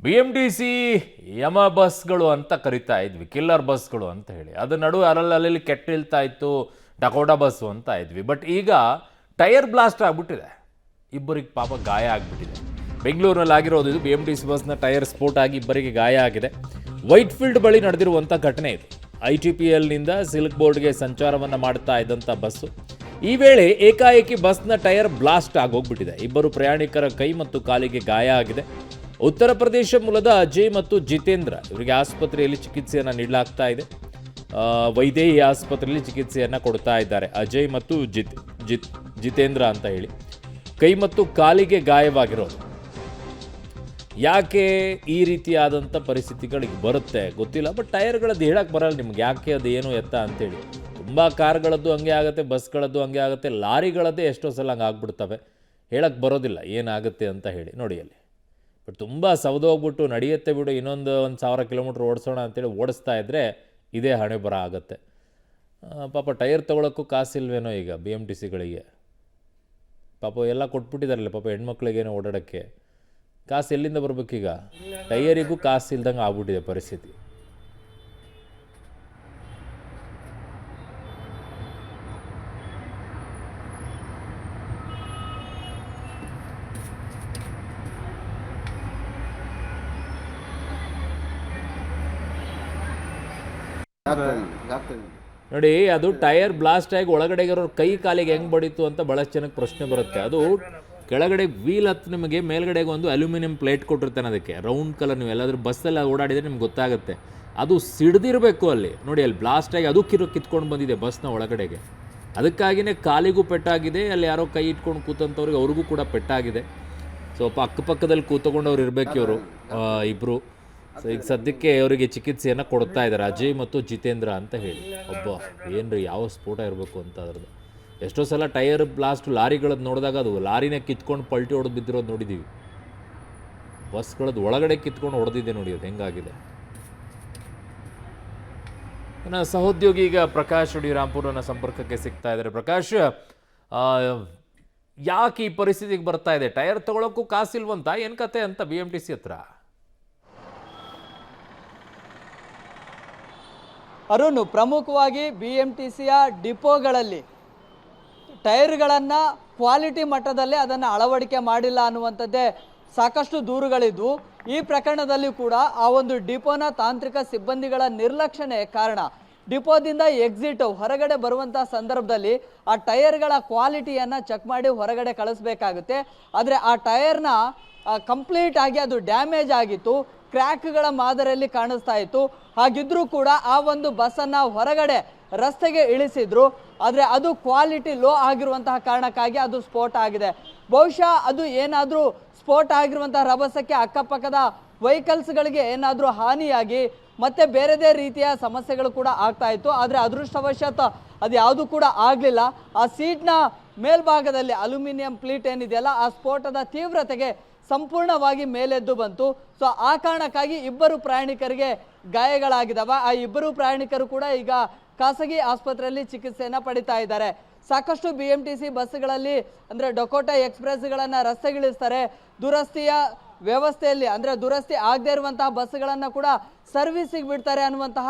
BMTC ಯಮ ಬಸ್ಗಳು ಅಂತ ಕರಿತಾ ಇದ್ವಿ, ಕಿಲ್ಲರ್ ಬಸ್ಗಳು ಅಂತ ಹೇಳಿ. ಅದ್ರ ನಡುವೆ ಅಲ್ಲಲ್ಲಿ ಕೆಟ್ಟಿಳ್ತಾ ಇತ್ತು, ಡಕೋಟಾ ಬಸ್ಸು ಅಂತ ಇದ್ವಿ. ಬಟ್ ಈಗ ಟೈರ್ ಬ್ಲಾಸ್ಟ್ ಆಗಿಬಿಟ್ಟಿದೆ, ಇಬ್ಬರಿಗೆ ಪಾಪ ಗಾಯ ಆಗಿಬಿಟ್ಟಿದೆ. ಬೆಂಗಳೂರಿನಲ್ಲಿ ಆಗಿರೋದು ಇದು. BMTC ಬಸ್ನ ಟೈರ್ ಸ್ಫೋಟ ಆಗಿ ಇಬ್ಬರಿಗೆ ಗಾಯ ಆಗಿದೆ. ವೈಟ್ ಫೀಲ್ಡ್ ಬಳಿ ನಡೆದಿರುವಂಥ ಘಟನೆ ಇದು. ITPLನಿಂದ ಸಿಲ್ಕ್ ಬೋರ್ಡ್ಗೆ ಸಂಚಾರವನ್ನು ಮಾಡ್ತಾ ಇದ್ದಂಥ ಬಸ್ಸು. ಈ ವೇಳೆ ಏಕಾಏಕಿ ಬಸ್ನ ಟೈರ್ ಬ್ಲಾಸ್ಟ್ ಆಗೋಗ್ಬಿಟ್ಟಿದೆ. ಇಬ್ಬರು ಪ್ರಯಾಣಿಕರ ಕೈ ಮತ್ತು ಕಾಲಿಗೆ ಗಾಯ ಆಗಿದೆ. ಉತ್ತರ ಪ್ರದೇಶ ಮೂಲದ ಅಜಯ್ ಮತ್ತು ಜಿತೇಂದ್ರ ಇವರಿಗೆ ಆಸ್ಪತ್ರೆಯಲ್ಲಿ ಚಿಕಿತ್ಸೆಯನ್ನು ನೀಡಲಾಗ್ತಾ ಇದೆ. ವೈದೇಹಿ ಆಸ್ಪತ್ರೆಯಲ್ಲಿ ಚಿಕಿತ್ಸೆಯನ್ನು ಕೊಡ್ತಾ ಇದ್ದಾರೆ. ಅಜಯ್ ಮತ್ತು ಜಿತೇಂದ್ರ ಅಂತ ಹೇಳಿ ಕೈ ಮತ್ತು ಕಾಲಿಗೆ ಗಾಯವಾಗಿರೋದು. ಯಾಕೆ ಈ ರೀತಿಯಾದಂಥ ಪರಿಸ್ಥಿತಿಗಳಿಗೆ ಬರುತ್ತೆ ಗೊತ್ತಿಲ್ಲ. ಬಟ್ ಟೈರ್ಗಳದ್ದು ಹೇಳಕ್ಕೆ ಬರಲ್ಲ ನಿಮ್ಗೆ, ಯಾಕೆ ಅದು ಏನು ಎತ್ತ ಅಂತೇಳಿ. ತುಂಬ ಕಾರ್ಗಳದ್ದು ಹಂಗೆ ಆಗುತ್ತೆ, ಬಸ್ಗಳದ್ದು ಹಂಗೆ ಆಗುತ್ತೆ, ಲಾರಿಗಳದ್ದೇ ಎಷ್ಟೋ ಸಲ ಹಂಗೆ ಆಗ್ಬಿಡ್ತವೆ. ಹೇಳಕ್ಕೆ ಬರೋದಿಲ್ಲ ಏನಾಗುತ್ತೆ ಅಂತ ಹೇಳಿ. ನೋಡಿ ಅಲ್ಲಿ ಬಟ್ ತುಂಬ ಸವದೋಗ್ಬಿಟ್ಟು ನಡೆಯುತ್ತೆ ಬಿಡು, ಇನ್ನೊಂದು 1000 ಕಿಲೋಮೀಟ್ರ್ ಓಡಿಸೋಣ ಅಂತೇಳಿ ಓಡಿಸ್ತಾ ಇದ್ದರೆ ಇದೇ ಹಣೆ ಬರ ಆಗುತ್ತೆ. ಪಾಪ ಟೈರ್ ತೊಗೊಳಕ್ಕೂ ಕಾಸಿಲ್ವೇನೋ ಈಗ BMTCಗಳಿಗೆ. ಪಾಪ ಎಲ್ಲ ಕೊಟ್ಬಿಟ್ಟಿದಾರಲ್ಲ ಪಾಪ ಹೆಣ್ಮಕ್ಳಿಗೇನೋ ಓಡಾಡೋಕ್ಕೆ. ಕಾಸು ಎಲ್ಲಿಂದ ಬರ್ಬೇಕೀಗ? ಟೈಯರಿಗೂ ಕಾಸು ಇಲ್ದಂಗೆ ಆಗ್ಬಿಟ್ಟಿದೆ ಪರಿಸ್ಥಿತಿ. ನೋಡಿ, ಅದು ಟೈರ್ ಬ್ಲಾಸ್ಟ್ ಆಗಿ ಒಳಗಡೆಗಿರೋ ಕೈ ಕಾಲಿಗೆ ಹೆಂಗೆ ಬಡೀತು ಅಂತ ಭಾಳಷ್ಟು ಜನಕ್ಕೆ ಪ್ರಶ್ನೆ ಬರುತ್ತೆ. ಅದು ಕೆಳಗಡೆ ವೀಲ್ ಹತ್ತು ನಿಮಗೆ ಮೇಲ್ಗಡೆಗೆ ಒಂದು ಅಲ್ಯೂಮಿನಿಯಂ ಪ್ಲೇಟ್ ಕೊಟ್ಟಿರ್ತಾನೆ, ಅದಕ್ಕೆ ರೌಂಡ್ ಕಲರ್. ನೀವು ಎಲ್ಲಾದರೂ ಬಸ್ಸಲ್ಲಿ ಓಡಾಡಿದರೆ ನಿಮ್ಗೆ ಗೊತ್ತಾಗುತ್ತೆ. ಅದು ಸಿಡ್ದಿರಬೇಕು ಅಲ್ಲಿ. ನೋಡಿ ಅಲ್ಲಿ ಬ್ಲಾಸ್ಟ್ ಆಗಿ ಅದು ಕಿತ್ಕೊಂಡು ಬಂದಿದೆ ಬಸ್ನ ಒಳಗಡೆಗೆ. ಅದಕ್ಕಾಗಿಯೇ ಕಾಲಿಗೂ ಪೆಟ್ಟಾಗಿದೆ. ಅಲ್ಲಿ ಯಾರೋ ಕೈ ಇಟ್ಕೊಂಡು ಕೂತಂಥವ್ರಿಗೆ ಅವ್ರಿಗೂ ಕೂಡ ಪೆಟ್ಟಾಗಿದೆ. ಸ್ವಲ್ಪ ಅಕ್ಕಪಕ್ಕದಲ್ಲಿ ಕೂತ್ಕೊಂಡವ್ರು ಇರಬೇಕು ಇವರು ಇಬ್ಬರು. ಸೊ ಈಗ ಸದ್ಯಕ್ಕೆ ಅವರಿಗೆ ಚಿಕಿತ್ಸೆಯನ್ನು ಕೊಡ್ತಾ ಇದ್ದಾರೆ, ಅಜಯ್ ಮತ್ತು ಜಿತೇಂದ್ರ ಅಂತ ಹೇಳಿ. ಒಬ್ಬ ಏನ್ರಿ ಯಾವ ಸ್ಫೋಟ ಇರಬೇಕು ಅಂತ ಅದ್ರದ್ದು. ಎಷ್ಟೋ ಸಲ ಟೈರ್ ಬ್ಲಾಸ್ಟ್ ಲಾರಿಗಳದ್ದು ನೋಡಿದಾಗ ಅದು ಲಾರಿನೇ ಕಿತ್ಕೊಂಡು ಪಲ್ಟಿ ಹೊಡೆದು ಬಿದ್ದಿರೋದು ನೋಡಿದ್ದೀವಿ. ಬಸ್ಗಳದ್ದು ಒಳಗಡೆ ಕಿತ್ಕೊಂಡು ಹೊಡೆದಿದೆ ನೋಡಿ, ಅದು ಹೆಂಗಾಗಿದೆ. ನನ್ನ ಸಹೋದ್ಯೋಗಿ ಈಗ ಪ್ರಕಾಶ್ ರಾಂಪುರನ ಸಂಪರ್ಕಕ್ಕೆ ಸಿಗ್ತಾ ಇದ್ದಾರೆ. ಪ್ರಕಾಶ್, ಯಾಕೆ ಈ ಪರಿಸ್ಥಿತಿಗೆ ಬರ್ತಾ ಇದೆ? ಟೈರ್ ತಗೊಳಕ್ಕೂ ಕಾಸಿಲ್ವಂತ, ಏನು ಕತೆ ಅಂತ BMTC ಹತ್ರ? ಅರುಣ್, ಪ್ರಮುಖವಾಗಿ BMTCಯ ಡಿಪೋಗಳಲ್ಲಿ ಟೈರ್ಗಳನ್ನು ಕ್ವಾಲಿಟಿ ಮಟ್ಟದಲ್ಲೇ ಅದನ್ನು ಅಳವಡಿಕೆ ಮಾಡಿಲ್ಲ ಅನ್ನುವಂಥದ್ದೇ ಸಾಕಷ್ಟು ದೂರುಗಳಿದ್ವು. ಈ ಪ್ರಕರಣದಲ್ಲಿ ಕೂಡ ಆ ಒಂದು ಡಿಪೋನ ತಾಂತ್ರಿಕ ಸಿಬ್ಬಂದಿಗಳ ನಿರ್ಲಕ್ಷ್ಯನೇ ಕಾರಣ. ಡಿಪೋದಿಂದ ಎಕ್ಸಿಟ್ ಹೊರಗಡೆ ಬರುವಂಥ ಸಂದರ್ಭದಲ್ಲಿ ಆ ಟೈರ್ಗಳ ಕ್ವಾಲಿಟಿಯನ್ನು ಚೆಕ್ ಮಾಡಿ ಹೊರಗಡೆ ಕಳಿಸ್ಬೇಕಾಗುತ್ತೆ. ಆದರೆ ಆ ಟೈರ್ನ ಕಂಪ್ಲೀಟ್ ಆಗಿ ಅದು ಡ್ಯಾಮೇಜ್ ಆಗಿತ್ತು, ಕ್ರ್ಯಾಕ್ಗಳ ಮಾದರಿಯಲ್ಲಿ ಕಾಣಿಸ್ತಾ ಇತ್ತು. ಹಾಗಿದ್ರೂ ಕೂಡ ಆ ಒಂದು ಬಸ್ಸನ್ನು ಹೊರಗಡೆ ರಸ್ತೆಗೆ ಇಳಿಸಿದ್ರು. ಆದರೆ ಅದು ಕ್ವಾಲಿಟಿ ಲೋ ಆಗಿರುವಂತಹ ಕಾರಣಕ್ಕಾಗಿ ಅದು ಸ್ಫೋಟ ಆಗಿದೆ. ಬಹುಶಃ ಅದು ಏನಾದರೂ ಸ್ಫೋಟ ಆಗಿರುವಂತಹ ರಭಸಕ್ಕೆ ಅಕ್ಕಪಕ್ಕದ ವೆಹಿಕಲ್ಸ್ಗಳಿಗೆ ಏನಾದರೂ ಹಾನಿಯಾಗಿ ಮತ್ತೆ ಬೇರೆದೇ ರೀತಿಯ ಸಮಸ್ಯೆಗಳು ಕೂಡ ಆಗ್ತಾ ಇತ್ತು. ಆದರೆ ಅದೃಷ್ಟವಶಾತ್ ಅದು ಯಾವುದು ಕೂಡ ಆಗಲಿಲ್ಲ. ಆ ಸೀಟ್ನ ಮೇಲ್ಭಾಗದಲ್ಲಿ ಅಲ್ಯೂಮಿನಿಯಂ ಪ್ಲೇಟ್ ಏನಿದೆಯಲ್ಲ, ಆ ಸ್ಫೋಟದ ತೀವ್ರತೆಗೆ ಸಂಪೂರ್ಣವಾಗಿ ಮೇಲೆದ್ದು ಬಂತು. ಸೊ ಆ ಕಾರಣಕ್ಕಾಗಿ ಇಬ್ಬರು ಪ್ರಯಾಣಿಕರಿಗೆ ಗಾಯಗಳಾಗಿದ್ದಾವೆ. ಆ ಇಬ್ಬರು ಪ್ರಯಾಣಿಕರು ಕೂಡ ಈಗ ಖಾಸಗಿ ಆಸ್ಪತ್ರೆಯಲ್ಲಿ ಚಿಕಿತ್ಸೆಯನ್ನು ಪಡಿತಾ ಇದ್ದಾರೆ. ಸಾಕಷ್ಟು BMTC ಬಸ್ಗಳಲ್ಲಿ ಅಂದರೆ ಡಕೋಟಾ ಎಕ್ಸ್ಪ್ರೆಸ್ಗಳನ್ನು ರಸ್ತೆಗಿಳಿಸ್ತಾರೆ. ದುರಸ್ತಿಯ ವ್ಯವಸ್ಥೆಯಲ್ಲಿ ಅಂದರೆ ದುರಸ್ತಿ ಆಗದೇ ಇರುವಂತಹ ಬಸ್ಗಳನ್ನು ಕೂಡ ಸರ್ವಿಸಿಗೆ ಬಿಡ್ತಾರೆ ಅನ್ನುವಂತಹ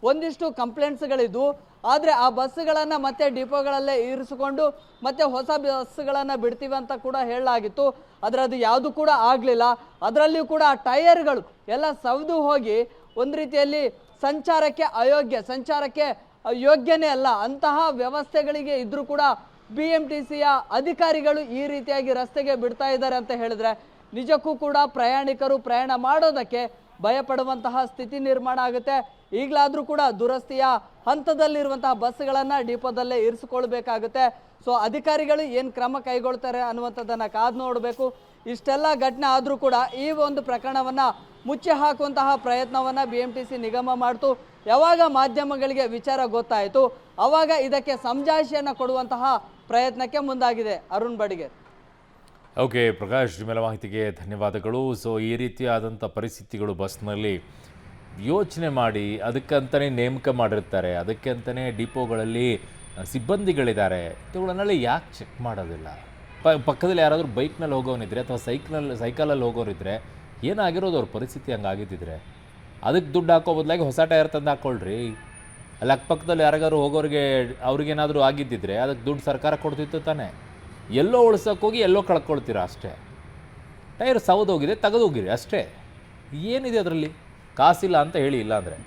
ಒಂದಿಷ್ಟು ಕಂಪ್ಲೇಂಟ್ಸ್ಗಳಿದ್ವು. ಆದರೆ ಆ ಬಸ್ಸುಗಳನ್ನು ಮತ್ತೆ ಡಿಪೋಗಳಲ್ಲೇ ಇರಿಸಿಕೊಂಡು ಮತ್ತೆ ಹೊಸ ಬಸ್ಸುಗಳನ್ನು ಬಿಡ್ತೀವಿ ಅಂತ ಕೂಡ ಹೇಳಲಾಗಿತ್ತು. ಆದರೆ ಅದು ಯಾವುದು ಕೂಡ ಆಗಲಿಲ್ಲ. ಅದರಲ್ಲಿಯೂ ಕೂಡ ಟೈರ್ಗಳು ಎಲ್ಲ ಸವದು ಹೋಗಿ ಒಂದು ರೀತಿಯಲ್ಲಿ ಸಂಚಾರಕ್ಕೆ ಯೋಗ್ಯನೇ ಅಲ್ಲ ಅಂತಹ ವ್ಯವಸ್ಥೆಗಳಿಗೆ ಇದ್ರೂ ಕೂಡ BMTCಯ ಅಧಿಕಾರಿಗಳು ಈ ರೀತಿಯಾಗಿ ರಸ್ತೆಗೆ ಬಿಡ್ತಾ ಇದ್ದಾರೆ ಅಂತ ಹೇಳಿದ್ರೆ ನಿಜಕ್ಕೂ ಕೂಡ ಪ್ರಯಾಣಿಕರು ಪ್ರಯಾಣ ಮಾಡೋದಕ್ಕೆ ಭಯಪಡುವಂತಹ ಸ್ಥಿತಿ ನಿರ್ಮಾಣ ಆಗುತ್ತೆ. ಈಗಲಾದರೂ ಕೂಡ ದುರಸ್ತಿಯ ಹಂತದಲ್ಲಿರುವಂತಹ ಬಸ್ಗಳನ್ನು ಡಿಪೋದಲ್ಲೇ ಇರಿಸಿಕೊಳ್ಬೇಕಾಗುತ್ತೆ. ಸೊ ಅಧಿಕಾರಿಗಳು ಏನು ಕ್ರಮ ಕೈಗೊಳ್ತಾರೆ ಅನ್ನುವಂಥದ್ದನ್ನು ಕಾದು ನೋಡಬೇಕು. ಇಷ್ಟೆಲ್ಲ ಘಟನೆ ಆದರೂ ಕೂಡ ಈ ಒಂದು ಪ್ರಕರಣವನ್ನು ಮುಚ್ಚಿ ಹಾಕುವಂತಹ ಪ್ರಯತ್ನವನ್ನು BMTC ನಿಗಮ ಮಾಡ್ತು. ಯಾವಾಗ ಮಾಧ್ಯಮಗಳಿಗೆ ವಿಚಾರ ಗೊತ್ತಾಯಿತು ಆವಾಗ ಇದಕ್ಕೆ ಸಮಜಾಯಿಷಿಯನ್ನು ಕೊಡುವಂತಹ ಪ್ರಯತ್ನಕ್ಕೆ ಮುಂದಾಗಿದೆ. ಅರುಣ್ ಬಡಿಗೆ. ಓಕೆ ಪ್ರಕಾಶ್, ನಿಮ್ಮೆಲ್ಲ ಮಾಹಿತಿಗೆ ಧನ್ಯವಾದಗಳು. ಸೊ ಈ ರೀತಿಯಾದಂಥ ಪರಿಸ್ಥಿತಿಗಳು ಬಸ್ನಲ್ಲಿ ಯೋಚನೆ ಮಾಡಿ ಅದಕ್ಕಂತಲೇ ನೇಮಕ ಮಾಡಿರ್ತಾರೆ, ಅದಕ್ಕೆ ಅಂತಲೇ ಡಿಪೋಗಳಲ್ಲಿ ಸಿಬ್ಬಂದಿಗಳಿದ್ದಾರೆ. ಇವುಗಳನ್ನೆಲ್ಲ ಯಾಕೆ ಚೆಕ್ ಮಾಡೋದಿಲ್ಲ? ಪಕ್ಕದಲ್ಲಿ ಯಾರಾದರೂ ಬೈಕ್ನಲ್ಲಿ ಹೋಗೋನಿದ್ರೆ ಅಥವಾ ಸೈಕಲಲ್ಲಿ ಹೋಗೋರಿದ್ರೆ ಏನಾಗಿರೋದು ಅವ್ರ ಪರಿಸ್ಥಿತಿ ಹಂಗಾಗಿದ್ದಿದ್ರೆ ಅದಕ್ಕೆ ದುಡ್ಡು ಹಾಕೋ ಬದಲಾಗಿ ಹೊಸ ಟೈರ್ ತಂದು ಹಾಕ್ಕೊಳ್ರಿ. ಅಲ್ಲಿ ಅಕ್ಕಪಕ್ಕದಲ್ಲಿ ಯಾರಿಗಾರು ಹೋಗೋರಿಗೆ ಅವ್ರಿಗೇನಾದರೂ ಆಗಿದ್ದಿದ್ರೆ ಅದಕ್ಕೆ ದುಡ್ಡು ಸರ್ಕಾರ ಕೊಡ್ತಿತ್ತು ತಾನೇ. ಎಲ್ಲೋ ಉಳ್ಸೋಕ್ಕೋಗಿ ಎಲ್ಲೋ ಕಳ್ಕೊಳ್ತೀರಾ ಅಷ್ಟೇ. ಟೈರ್ ಸೌದೋಗಿದೆ, ತೆಗೆದೋಗಿರಿ ಅಷ್ಟೇ. ಏನಿದೆ ಅದರಲ್ಲಿ? ಕಾಸಿಲ್ಲ ಅಂತ ಹೇಳಿ, ಇಲ್ಲ ಅಂದರೆ